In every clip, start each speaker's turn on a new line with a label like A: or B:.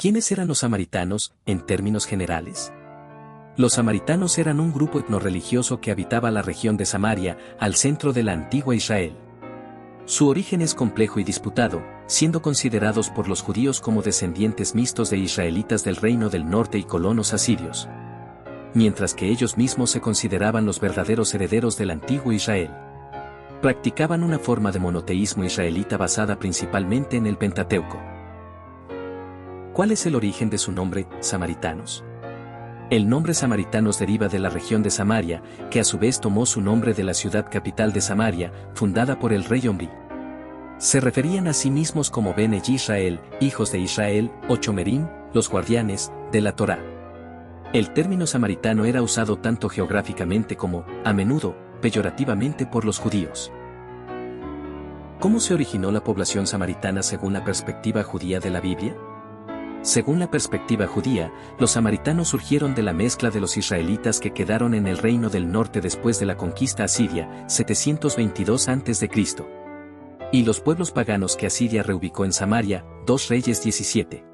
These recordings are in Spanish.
A: ¿Quiénes eran los samaritanos, en términos generales? Los samaritanos eran un grupo etnorreligioso que habitaba la región de Samaria, al centro de la antigua Israel. Su origen es complejo y disputado, siendo considerados por los judíos como descendientes mixtos de israelitas del Reino del Norte y colonos asirios, mientras que ellos mismos se consideraban los verdaderos herederos del antiguo Israel. Practicaban una forma de monoteísmo israelita basada principalmente en el Pentateuco. ¿Cuál es el origen de su nombre, samaritanos? El nombre samaritanos deriva de la región de Samaria, que a su vez tomó su nombre de la ciudad capital de Samaria, fundada por el rey Omri. Se referían a sí mismos como Bene Israel, hijos de Israel, o Chomerim, los guardianes, de la Torá. El término samaritano era usado tanto geográficamente como, a menudo, peyorativamente por los judíos. ¿Cómo se originó la población samaritana según la perspectiva judía de la Biblia? Según la perspectiva judía, los samaritanos surgieron de la mezcla de los israelitas que quedaron en el reino del norte después de la conquista asiria, 722 a.C., y los pueblos paganos que Asiria reubicó en Samaria, 2 Reyes 17.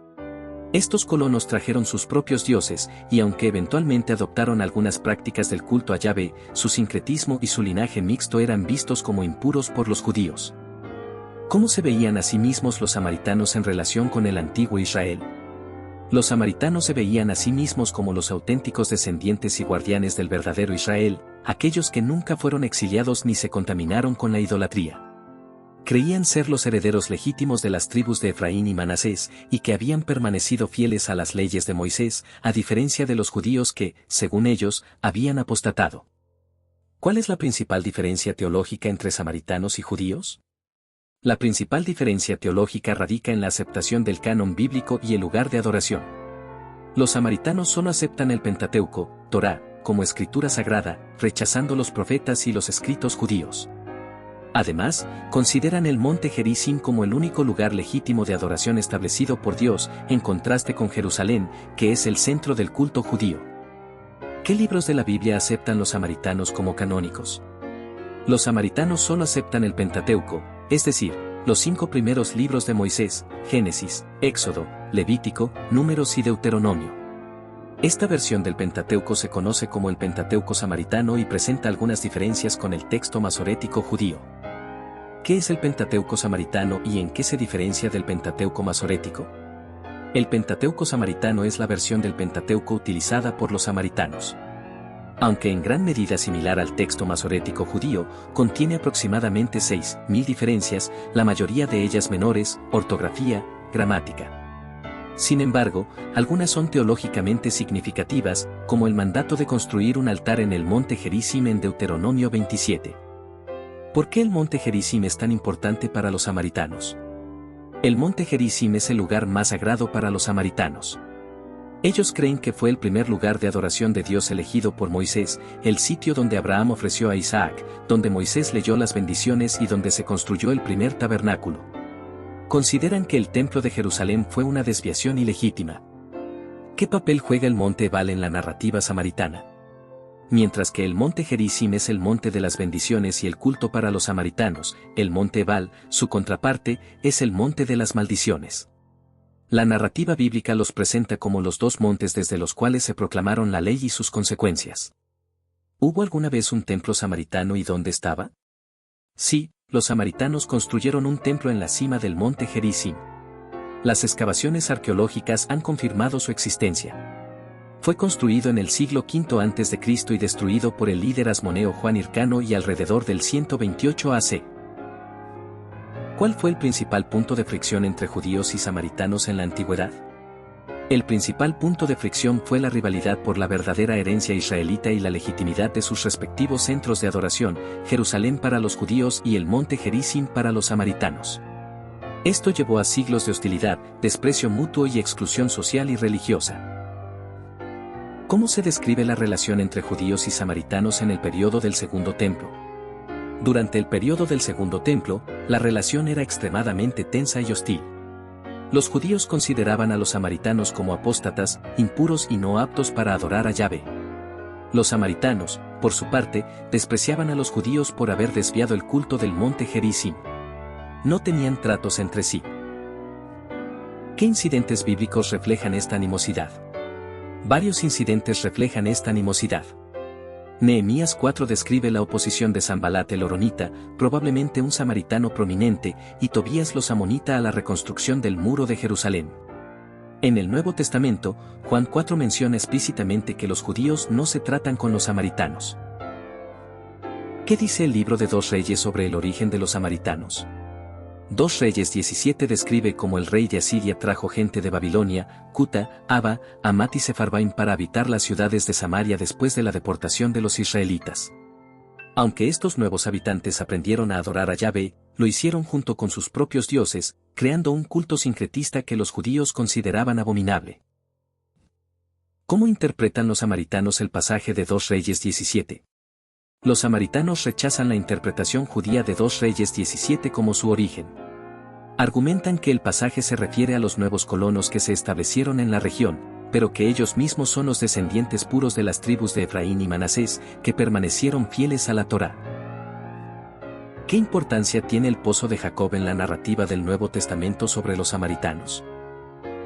A: Estos colonos trajeron sus propios dioses, y aunque eventualmente adoptaron algunas prácticas del culto a Yahvé, su sincretismo y su linaje mixto eran vistos como impuros por los judíos. ¿Cómo se veían a sí mismos los samaritanos en relación con el antiguo Israel? Los samaritanos se veían a sí mismos como los auténticos descendientes y guardianes del verdadero Israel, aquellos que nunca fueron exiliados ni se contaminaron con la idolatría. Creían ser los herederos legítimos de las tribus de Efraín y Manasés, y que habían permanecido fieles a las leyes de Moisés, a diferencia de los judíos que, según ellos, habían apostatado. ¿Cuál es la principal diferencia teológica entre samaritanos y judíos? La principal diferencia teológica radica en la aceptación del canon bíblico y el lugar de adoración. Los samaritanos solo aceptan el Pentateuco, Torá, como escritura sagrada, rechazando los profetas y los escritos judíos. Además, consideran el monte Gerizim como el único lugar legítimo de adoración establecido por Dios, en contraste con Jerusalén, que es el centro del culto judío. ¿Qué libros de la Biblia aceptan los samaritanos como canónicos? Los samaritanos solo aceptan el Pentateuco, es decir, los 5 primeros libros de Moisés, Génesis, Éxodo, Levítico, Números y Deuteronomio. Esta versión del Pentateuco se conoce como el Pentateuco samaritano y presenta algunas diferencias con el texto masorético judío. ¿Qué es el Pentateuco samaritano y en qué se diferencia del Pentateuco masorético? El Pentateuco samaritano es la versión del Pentateuco utilizada por los samaritanos. Aunque en gran medida similar al texto masorético judío, contiene aproximadamente 6.000 diferencias, la mayoría de ellas menores, ortografía, gramática. Sin embargo, algunas son teológicamente significativas, como el mandato de construir un altar en el monte Gerizim en Deuteronomio 27. ¿Por qué el monte Gerizim es tan importante para los samaritanos? El monte Gerizim es el lugar más sagrado para los samaritanos. Ellos creen que fue el primer lugar de adoración de Dios elegido por Moisés, el sitio donde Abraham ofreció a Isaac, donde Moisés leyó las bendiciones y donde se construyó el primer tabernáculo. Consideran que el templo de Jerusalén fue una desviación ilegítima. ¿Qué papel juega el monte Ebal en la narrativa samaritana? Mientras que el monte Gerizim es el monte de las bendiciones y el culto para los samaritanos, el monte Ebal, su contraparte, es el monte de las maldiciones. La narrativa bíblica los presenta como los dos montes desde los cuales se proclamaron la ley y sus consecuencias. ¿Hubo alguna vez un templo samaritano y dónde estaba? Sí, los samaritanos construyeron un templo en la cima del monte Gerizim. Las excavaciones arqueológicas han confirmado su existencia. Fue construido en el siglo V a.C. y destruido por el líder asmoneo Juan Hircano y alrededor del 128 AC. ¿Cuál fue el principal punto de fricción entre judíos y samaritanos en la antigüedad? El principal punto de fricción fue la rivalidad por la verdadera herencia israelita y la legitimidad de sus respectivos centros de adoración, Jerusalén para los judíos y el monte Gerizim para los samaritanos. Esto llevó a siglos de hostilidad, desprecio mutuo y exclusión social y religiosa. ¿Cómo se describe la relación entre judíos y samaritanos en el periodo del Segundo Templo? Durante el periodo del Segundo Templo, la relación era extremadamente tensa y hostil. Los judíos consideraban a los samaritanos como apóstatas, impuros y no aptos para adorar a Yahvé. Los samaritanos, por su parte, despreciaban a los judíos por haber desviado el culto del monte Gerizim. No tenían tratos entre sí. ¿Qué incidentes bíblicos reflejan esta animosidad? Varios incidentes reflejan esta animosidad. Nehemías 4 describe la oposición de Sanbalat el horonita, probablemente un samaritano prominente, y Tobías los amonita a la reconstrucción del muro de Jerusalén. En el Nuevo Testamento, Juan 4 menciona explícitamente que los judíos no se tratan con los samaritanos. ¿Qué dice el libro de 2 Reyes sobre el origen de los samaritanos? 2 Reyes 17 describe cómo el rey de Asiria trajo gente de Babilonia, Cuta, Aba, Amat y Sefarbaim para habitar las ciudades de Samaria después de la deportación de los israelitas. Aunque estos nuevos habitantes aprendieron a adorar a Yahvé, lo hicieron junto con sus propios dioses, creando un culto sincretista que los judíos consideraban abominable. ¿Cómo interpretan los samaritanos el pasaje de 2 Reyes 17? Los samaritanos rechazan la interpretación judía de 2 Reyes 17 como su origen. Argumentan que el pasaje se refiere a los nuevos colonos que se establecieron en la región, pero que ellos mismos son los descendientes puros de las tribus de Efraín y Manasés, que permanecieron fieles a la Torá. ¿Qué importancia tiene el pozo de Jacob en la narrativa del Nuevo Testamento sobre los samaritanos?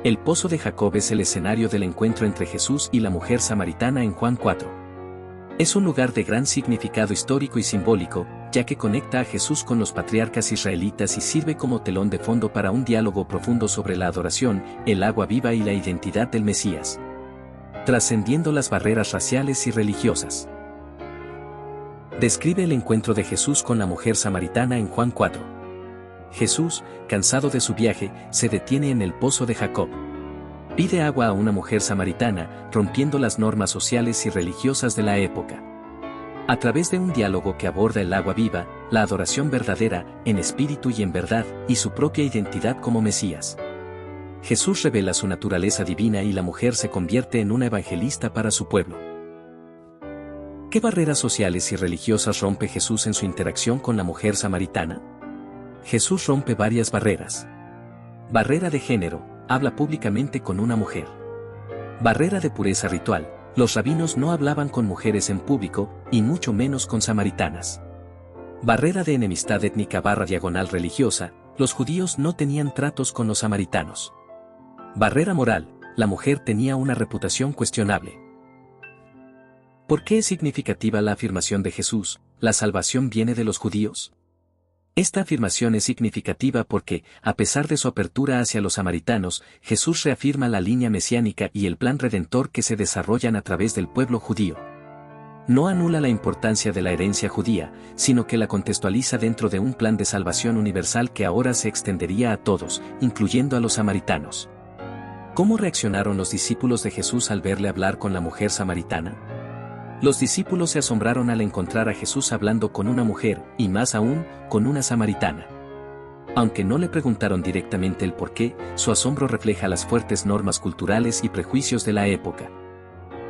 A: El pozo de Jacob es el escenario del encuentro entre Jesús y la mujer samaritana en Juan 4. Es un lugar de gran significado histórico y simbólico, ya que conecta a Jesús con los patriarcas israelitas y sirve como telón de fondo para un diálogo profundo sobre la adoración, el agua viva y la identidad del Mesías, trascendiendo las barreras raciales y religiosas. Describe el encuentro de Jesús con la mujer samaritana en Juan 4. Jesús, cansado de su viaje, se detiene en el pozo de Jacob. Pide agua a una mujer samaritana, rompiendo las normas sociales y religiosas de la época. A través de un diálogo que aborda el agua viva, la adoración verdadera, en espíritu y en verdad, y su propia identidad como Mesías, Jesús revela su naturaleza divina y la mujer se convierte en una evangelista para su pueblo. ¿Qué barreras sociales y religiosas rompe Jesús en su interacción con la mujer samaritana? Jesús rompe varias barreras. Barrera de género. Habla públicamente con una mujer. Barrera de pureza ritual. Los rabinos no hablaban con mujeres en público, y mucho menos con samaritanas. Barrera de enemistad étnica / religiosa. Los judíos no tenían tratos con los samaritanos. Barrera moral. La mujer tenía una reputación cuestionable. ¿Por qué es significativa la afirmación de Jesús, la salvación viene de los judíos? Esta afirmación es significativa porque, a pesar de su apertura hacia los samaritanos, Jesús reafirma la línea mesiánica y el plan redentor que se desarrollan a través del pueblo judío. No anula la importancia de la herencia judía, sino que la contextualiza dentro de un plan de salvación universal que ahora se extendería a todos, incluyendo a los samaritanos. ¿Cómo reaccionaron los discípulos de Jesús al verle hablar con la mujer samaritana? Los discípulos se asombraron al encontrar a Jesús hablando con una mujer, y más aún, con una samaritana. Aunque no le preguntaron directamente el por qué, su asombro refleja las fuertes normas culturales y prejuicios de la época.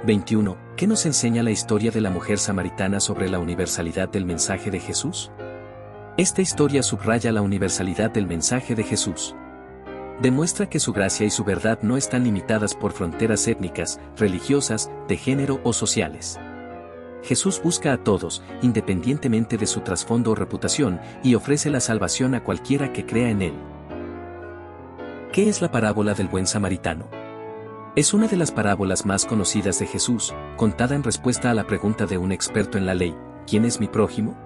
A: 21. ¿Qué nos enseña la historia de la mujer samaritana sobre la universalidad del mensaje de Jesús? Esta historia subraya la universalidad del mensaje de Jesús. Demuestra que su gracia y su verdad no están limitadas por fronteras étnicas, religiosas, de género o sociales. Jesús busca a todos, independientemente de su trasfondo o reputación, y ofrece la salvación a cualquiera que crea en él. ¿Qué es la parábola del buen samaritano? Es una de las parábolas más conocidas de Jesús, contada en respuesta a la pregunta de un experto en la ley, ¿quién es mi prójimo?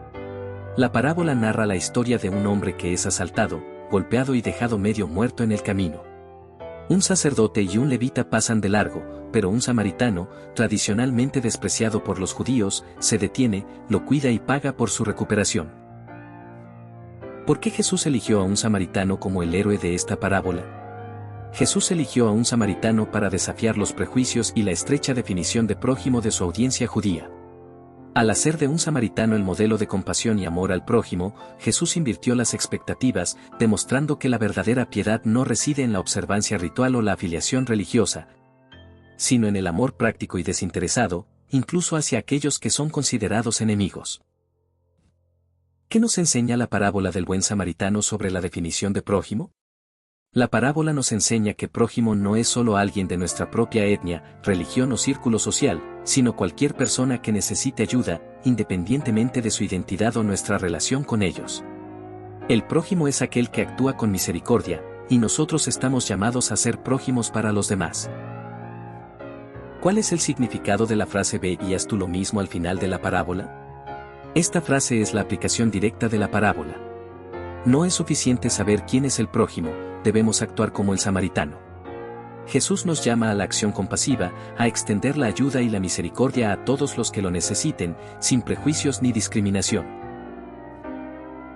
A: La parábola narra la historia de un hombre que es asaltado, golpeado y dejado medio muerto en el camino. Un sacerdote y un levita pasan de largo, pero un samaritano, tradicionalmente despreciado por los judíos, se detiene, lo cuida y paga por su recuperación. ¿Por qué Jesús eligió a un samaritano como el héroe de esta parábola? Jesús eligió a un samaritano para desafiar los prejuicios y la estrecha definición de prójimo de su audiencia judía. Al hacer de un samaritano el modelo de compasión y amor al prójimo, Jesús invirtió las expectativas, demostrando que la verdadera piedad no reside en la observancia ritual o la afiliación religiosa, sino en el amor práctico y desinteresado, incluso hacia aquellos que son considerados enemigos. ¿Qué nos enseña la parábola del buen samaritano sobre la definición de prójimo? La parábola nos enseña que prójimo no es solo alguien de nuestra propia etnia, religión o círculo social, sino cualquier persona que necesite ayuda, independientemente de su identidad o nuestra relación con ellos. El prójimo es aquel que actúa con misericordia, y nosotros estamos llamados a ser prójimos para los demás. ¿Cuál es el significado de la frase ve y haz tú lo mismo al final de la parábola? Esta frase es la aplicación directa de la parábola. No es suficiente saber quién es el prójimo, debemos actuar como el samaritano. Jesús nos llama a la acción compasiva, a extender la ayuda y la misericordia a todos los que lo necesiten, sin prejuicios ni discriminación.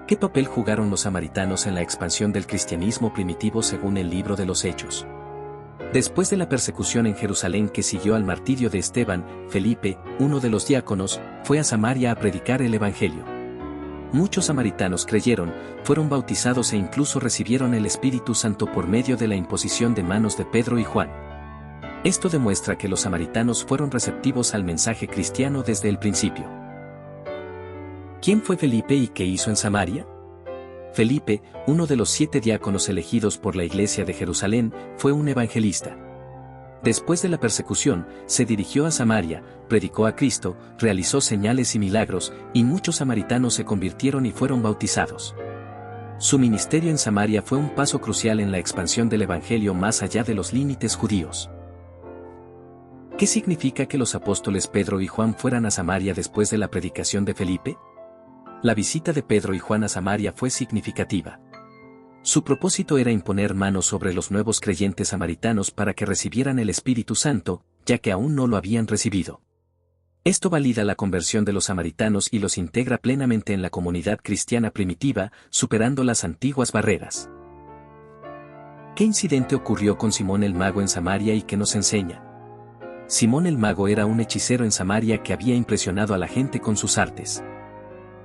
A: ¿Qué papel jugaron los samaritanos en la expansión del cristianismo primitivo según el libro de los Hechos? Después de la persecución en Jerusalén que siguió al martirio de Esteban, Felipe, uno de los diáconos, fue a Samaria a predicar el Evangelio. Muchos samaritanos creyeron, fueron bautizados e incluso recibieron el Espíritu Santo por medio de la imposición de manos de Pedro y Juan. Esto demuestra que los samaritanos fueron receptivos al mensaje cristiano desde el principio. ¿Quién fue Felipe y qué hizo en Samaria? Felipe, uno de los 7 diáconos elegidos por la iglesia de Jerusalén, fue un evangelista. Después de la persecución, se dirigió a Samaria, predicó a Cristo, realizó señales y milagros, y muchos samaritanos se convirtieron y fueron bautizados. Su ministerio en Samaria fue un paso crucial en la expansión del Evangelio más allá de los límites judíos. ¿Qué significa que los apóstoles Pedro y Juan fueran a Samaria después de la predicación de Felipe? La visita de Pedro y Juan a Samaria fue significativa. Su propósito era imponer manos sobre los nuevos creyentes samaritanos para que recibieran el Espíritu Santo, ya que aún no lo habían recibido. Esto valida la conversión de los samaritanos y los integra plenamente en la comunidad cristiana primitiva, superando las antiguas barreras. ¿Qué incidente ocurrió con Simón el Mago en Samaria y qué nos enseña? Simón el Mago era un hechicero en Samaria que había impresionado a la gente con sus artes.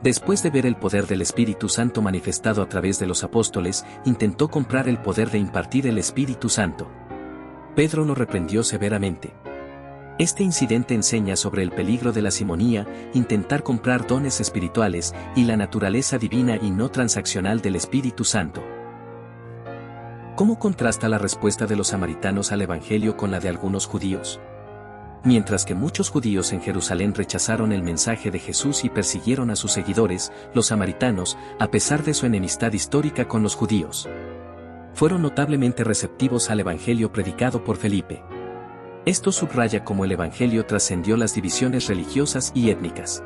A: Después de ver el poder del Espíritu Santo manifestado a través de los apóstoles, intentó comprar el poder de impartir el Espíritu Santo. Pedro lo reprendió severamente. Este incidente enseña sobre el peligro de la simonía, intentar comprar dones espirituales, y la naturaleza divina y no transaccional del Espíritu Santo. ¿Cómo contrasta la respuesta de los samaritanos al Evangelio con la de algunos judíos? Mientras que muchos judíos en Jerusalén rechazaron el mensaje de Jesús y persiguieron a sus seguidores, los samaritanos, a pesar de su enemistad histórica con los judíos, fueron notablemente receptivos al Evangelio predicado por Felipe. Esto subraya cómo el Evangelio trascendió las divisiones religiosas y étnicas.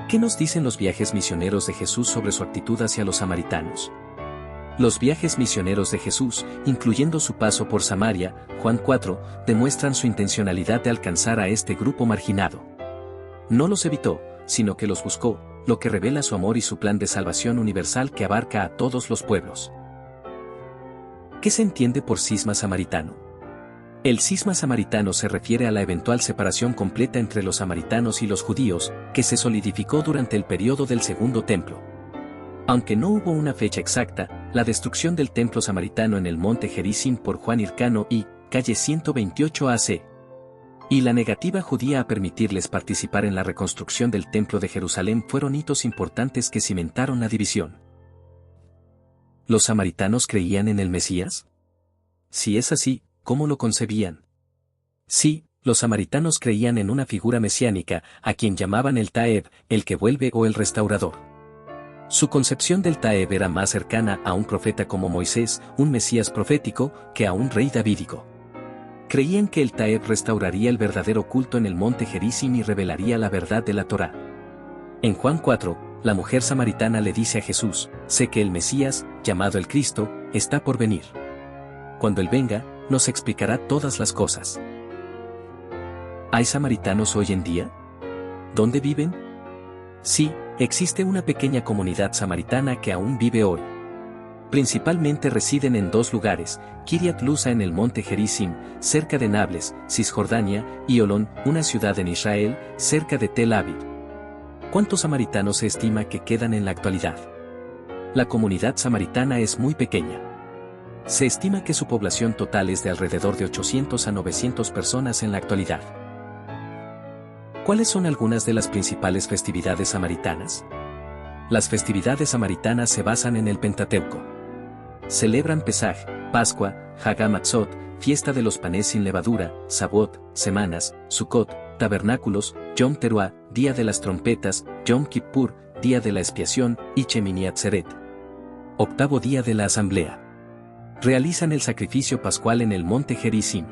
A: ¿Qué nos dicen los viajes misioneros de Jesús sobre su actitud hacia los samaritanos? Los viajes misioneros de Jesús, incluyendo su paso por Samaria, Juan 4, demuestran su intencionalidad de alcanzar a este grupo marginado. No los evitó, sino que los buscó, lo que revela su amor y su plan de salvación universal que abarca a todos los pueblos. ¿Qué se entiende por cisma samaritano? El cisma samaritano se refiere a la eventual separación completa entre los samaritanos y los judíos, que se solidificó durante el período del Segundo Templo. Aunque no hubo una fecha exacta, la destrucción del templo samaritano en el monte Gerizim por Juan Hircano y, calle 128 AC, y la negativa judía a permitirles participar en la reconstrucción del templo de Jerusalén fueron hitos importantes que cimentaron la división. ¿Los samaritanos creían en el Mesías? Si es así, ¿cómo lo concebían? Sí, los samaritanos creían en una figura mesiánica, a quien llamaban el Taeb, el que vuelve o el restaurador. Su concepción del Taeb era más cercana a un profeta como Moisés, un Mesías profético, que a un rey davídico. Creían que el Taeb restauraría el verdadero culto en el monte Gerizim y revelaría la verdad de la Torá. En Juan 4, la mujer samaritana le dice a Jesús, sé que el Mesías, llamado el Cristo, está por venir. Cuando Él venga, nos explicará todas las cosas. ¿Hay samaritanos hoy en día? ¿Dónde viven? Sí, existe una pequeña comunidad samaritana que aún vive hoy. Principalmente residen en 2 lugares, Kiryat Luza en el monte Gerizim, cerca de Nablus, Cisjordania, y Olón, una ciudad en Israel, cerca de Tel Aviv. ¿Cuántos samaritanos se estima que quedan en la actualidad? La comunidad samaritana es muy pequeña. Se estima que su población total es de alrededor de 800 a 900 personas en la actualidad. ¿Cuáles son algunas de las principales festividades samaritanas? Las festividades samaritanas se basan en el Pentateuco. Celebran Pesaj, Pascua, Hag HaMatzot, fiesta de los panes sin levadura, Sabot, semanas, Sukkot, tabernáculos, Yom Teruah, día de las trompetas, Yom Kippur, día de la expiación, y Shemini Atzeret, octavo día de la asamblea. Realizan el sacrificio pascual en el monte Gerizim.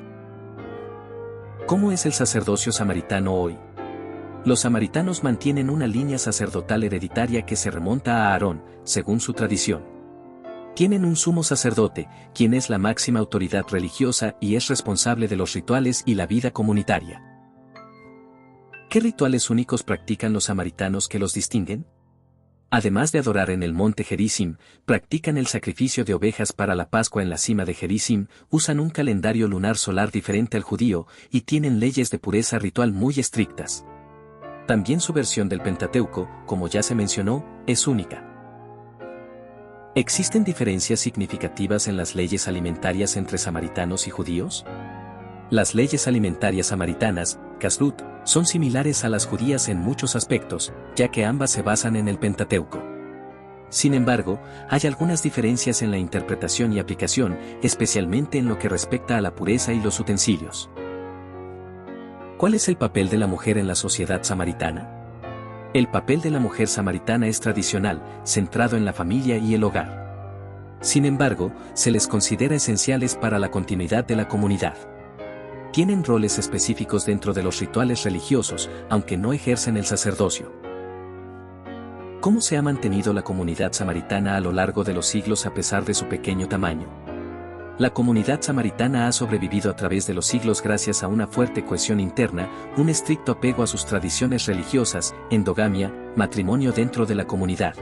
A: ¿Cómo es el sacerdocio samaritano hoy? Los samaritanos mantienen una línea sacerdotal hereditaria que se remonta a Aarón, según su tradición. Tienen un sumo sacerdote, quien es la máxima autoridad religiosa y es responsable de los rituales y la vida comunitaria. ¿Qué rituales únicos practican los samaritanos que los distinguen? Además de adorar en el monte Gerizim, practican el sacrificio de ovejas para la Pascua en la cima de Gerizim, usan un calendario lunar solar diferente al judío y tienen leyes de pureza ritual muy estrictas. También su versión del Pentateuco, como ya se mencionó, es única. ¿Existen diferencias significativas en las leyes alimentarias entre samaritanos y judíos? Las leyes alimentarias samaritanas, Kashrut, son similares a las judías en muchos aspectos, ya que ambas se basan en el Pentateuco. Sin embargo, hay algunas diferencias en la interpretación y aplicación, especialmente en lo que respecta a la pureza y los utensilios. ¿Cuál es el papel de la mujer en la sociedad samaritana? El papel de la mujer samaritana es tradicional, centrado en la familia y el hogar. Sin embargo, se les considera esenciales para la continuidad de la comunidad. Tienen roles específicos dentro de los rituales religiosos, aunque no ejercen el sacerdocio. ¿Cómo se ha mantenido la comunidad samaritana a lo largo de los siglos a pesar de su pequeño tamaño? La comunidad samaritana ha sobrevivido a través de los siglos gracias a una fuerte cohesión interna, un estricto apego a sus tradiciones religiosas, endogamia, matrimonio dentro de la comunidad.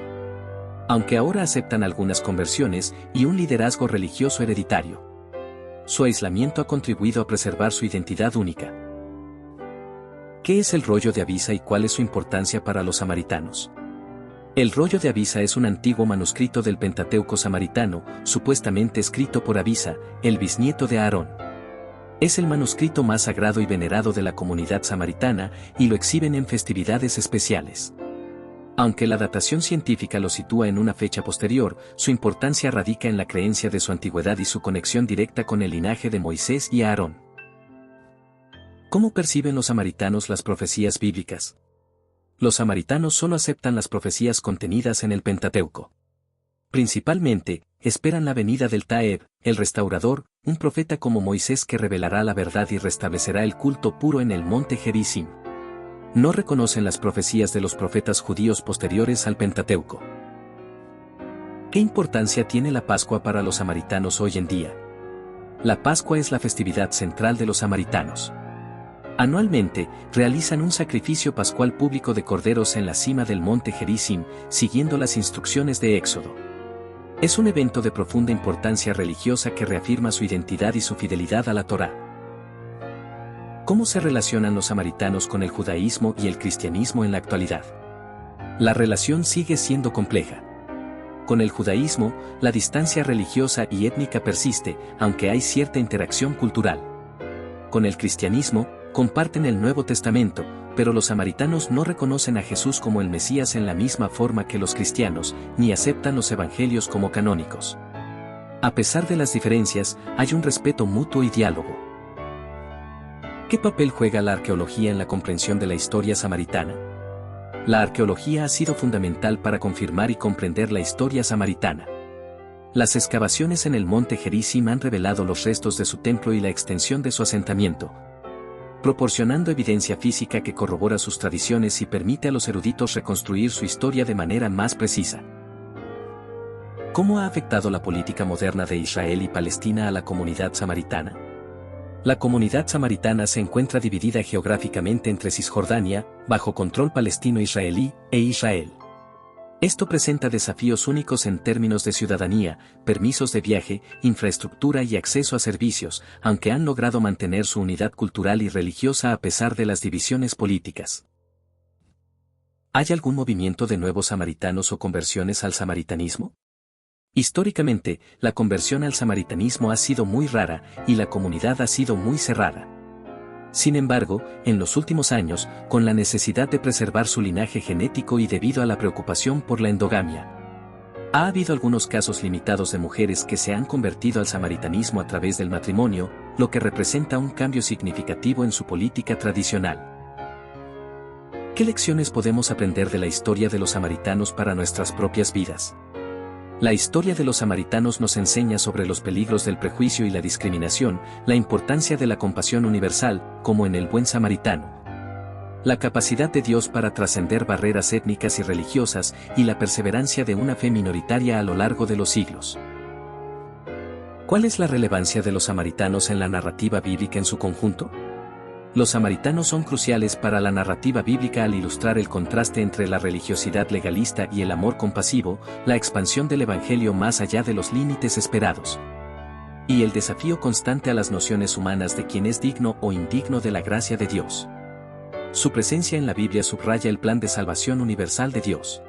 A: Aunque ahora aceptan algunas conversiones y un liderazgo religioso hereditario. Su aislamiento ha contribuido a preservar su identidad única. ¿Qué es el rollo de Avisa y cuál es su importancia para los samaritanos? El rollo de Avisa es un antiguo manuscrito del Pentateuco samaritano, supuestamente escrito por Avisa, el bisnieto de Aarón. Es el manuscrito más sagrado y venerado de la comunidad samaritana y lo exhiben en festividades especiales. Aunque la datación científica lo sitúa en una fecha posterior, su importancia radica en la creencia de su antigüedad y su conexión directa con el linaje de Moisés y Aarón. ¿Cómo perciben los samaritanos las profecías bíblicas? Los samaritanos solo aceptan las profecías contenidas en el Pentateuco. Principalmente, esperan la venida del Taeb, el restaurador, un profeta como Moisés que revelará la verdad y restablecerá el culto puro en el monte Gerizim. No reconocen las profecías de los profetas judíos posteriores al Pentateuco. ¿Qué importancia tiene la Pascua para los samaritanos hoy en día? La Pascua es la festividad central de los samaritanos. Anualmente, realizan un sacrificio pascual público de corderos en la cima del monte Gerizim, siguiendo las instrucciones de Éxodo. Es un evento de profunda importancia religiosa que reafirma su identidad y su fidelidad a la Torá. ¿Cómo se relacionan los samaritanos con el judaísmo y el cristianismo en la actualidad? La relación sigue siendo compleja. Con el judaísmo, la distancia religiosa y étnica persiste, aunque hay cierta interacción cultural. Con el cristianismo, comparten el Nuevo Testamento, pero los samaritanos no reconocen a Jesús como el Mesías en la misma forma que los cristianos, ni aceptan los evangelios como canónicos. A pesar de las diferencias, hay un respeto mutuo y diálogo. ¿Qué papel juega la arqueología en la comprensión de la historia samaritana? La arqueología ha sido fundamental para confirmar y comprender la historia samaritana. Las excavaciones en el monte Gerizim han revelado los restos de su templo y la extensión de su asentamiento, proporcionando evidencia física que corrobora sus tradiciones y permite a los eruditos reconstruir su historia de manera más precisa. ¿Cómo ha afectado la política moderna de Israel y Palestina a la comunidad samaritana? La comunidad samaritana se encuentra dividida geográficamente entre Cisjordania, bajo control palestino-israelí, e Israel. Esto presenta desafíos únicos en términos de ciudadanía, permisos de viaje, infraestructura y acceso a servicios, aunque han logrado mantener su unidad cultural y religiosa a pesar de las divisiones políticas. ¿Hay algún movimiento de nuevos samaritanos o conversiones al samaritanismo? Históricamente, la conversión al samaritanismo ha sido muy rara y la comunidad ha sido muy cerrada. Sin embargo, en los últimos años, con la necesidad de preservar su linaje genético y debido a la preocupación por la endogamia, ha habido algunos casos limitados de mujeres que se han convertido al samaritanismo a través del matrimonio, lo que representa un cambio significativo en su política tradicional. ¿Qué lecciones podemos aprender de la historia de los samaritanos para nuestras propias vidas? La historia de los samaritanos nos enseña sobre los peligros del prejuicio y la discriminación, la importancia de la compasión universal, como en el buen samaritano. La capacidad de Dios para trascender barreras étnicas y religiosas y la perseverancia de una fe minoritaria a lo largo de los siglos. ¿Cuál es la relevancia de los samaritanos en la narrativa bíblica en su conjunto? Los samaritanos son cruciales para la narrativa bíblica al ilustrar el contraste entre la religiosidad legalista y el amor compasivo, la expansión del Evangelio más allá de los límites esperados, y el desafío constante a las nociones humanas de quién es digno o indigno de la gracia de Dios. Su presencia en la Biblia subraya el plan de salvación universal de Dios.